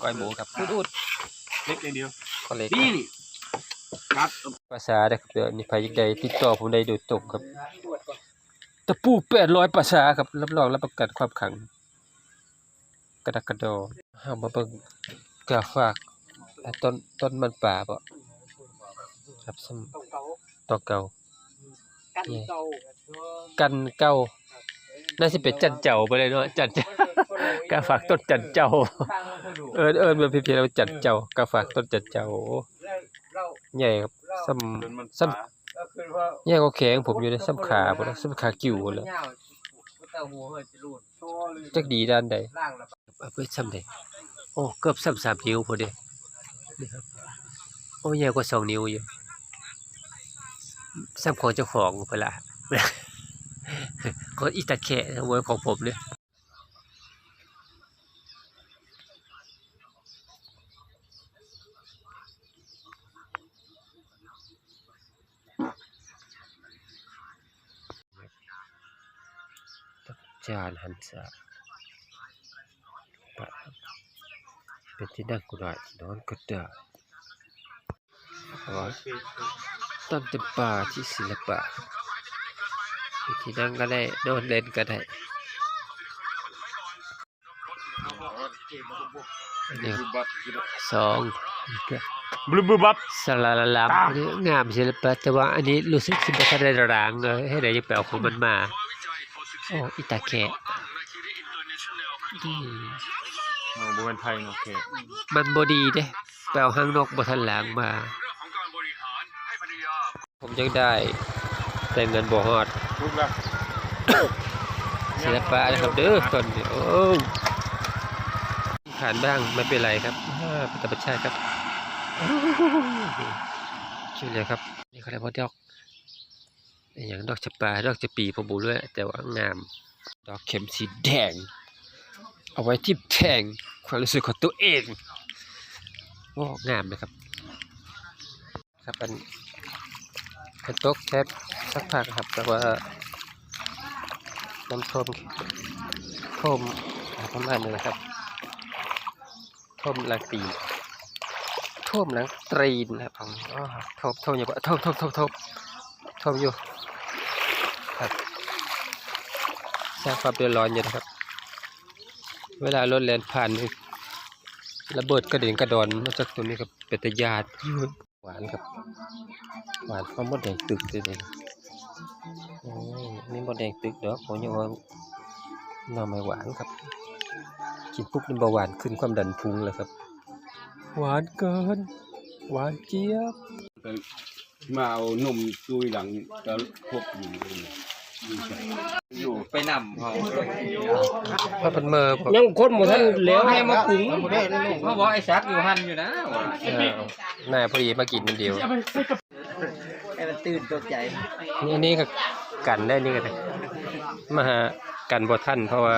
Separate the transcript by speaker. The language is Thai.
Speaker 1: ก้อยหมูครับอุด
Speaker 2: เล็กเดียว
Speaker 1: ก็เล็ก
Speaker 2: นี่ครับ
Speaker 1: ภาษาได้ครับเดี๋ยวนี้ใครใดติดต่อผมได้โดยตรงครับตะปู800ภาษาครับรับรองรับประกันความขลังกระดักกระโดเฮามาเบิ่งกาฝากต้นมันป่าบ่ครับซ้ำต่อเก่ากันเก่าน่าสิเป็นจันเจ้าไปเลยเนาะจันเจ้ากาฝากต้นจันเจ้าเอิ้นมาเพียงๆว่าจันเจ้ากาฝากต้นจันเจ้าใหญ่ครับซ้ำใหญ่กว่าแขงผมอยู่ในซ้ำขาบ่ซ้ำขากิ่วพุ่นแหละจักดีด้านใดเอาไปซ้ำใดโอ้เกือบซ้ำ3นิ้วพุ่นเด้นี่ครับโอ้ใหญ่กว่า2นิ้วอยู่ซ้ำของเจ้าของพุ่นล่ะก็อีตาแคะเวอร์ของผมเนี่ยจานหันษาเป็นที่นั่งก็ได้นอนก็ได้ต้นจำปาที่ศิลปะเป็นที่นั่งก็ได้นอนเล่นก็ได้เนี่ย2
Speaker 2: บลูบับ
Speaker 1: สลาลาลามงามศิลปะแต่ว่าอันนี้รู้สึกสิบ่ทันได้ร่างให้ได้ยังไปเอาของมันมาโอ้อิตาแคะ
Speaker 2: บ่เป็นไทยโอเค
Speaker 1: มันบ่ดีเด้ไปเอาหางนกบ่ทันล้างมาผมยังได้แต่เงินบ่ฮอดศิลปะนะครับเด้อตอนนี้โอ้ผ่านบ้างไม่เป็นไรครับเป็นธรรมชาติครับชื่อเลยครับนี่เขาเรียกว่าดอกอย่างดอกจำปาดอกจำปีผมบ่รู้แต่ว่างามดอกเข็มสีแดงเอาไว้ทิ่มแทงความรู้สึกของตัวเองโอ้งามเลยครับครับเป็นตกแทบสักพักครับแต่ว่าน้ำท่วมประมาณนี้นะครับท่วมหลังตีท่วมหลังตรีนนะครับผมท่วมอยู่ท่วมอยู่ครับสร้างความเดือดร้อนอยู่นะครับเวลารถแล่นผ่านระเบิดกระเด็นกระดอนมาจากตรงนี้ครับเป็นตะยาดหวานครับหวานเพราะมดแดงตึกเลยนี่มดแดงตึกเด้อผมยังว่าหน่อไม้หวานครับกินปุ๊บนี่เบาหวานขึ้นความดันพุ่งเลยครับหวานเกินหวานเจี๊ยบ
Speaker 2: มาเอานมตุยหลังจะครบอยู่ไปนำเขา
Speaker 1: พระพันเมอร์
Speaker 2: ยังคนหมดท่านแล้วให้มาปรุง
Speaker 3: เขาบอกไอ้ซักอยู่หันอยู่นะ
Speaker 1: นายพอดีมากินมันเดียว
Speaker 3: ไอ้มันตื่นตกใจ
Speaker 1: อันนี้ก็กันได้นี่ก็ได้มาหากันบ่ทันเพราะว่า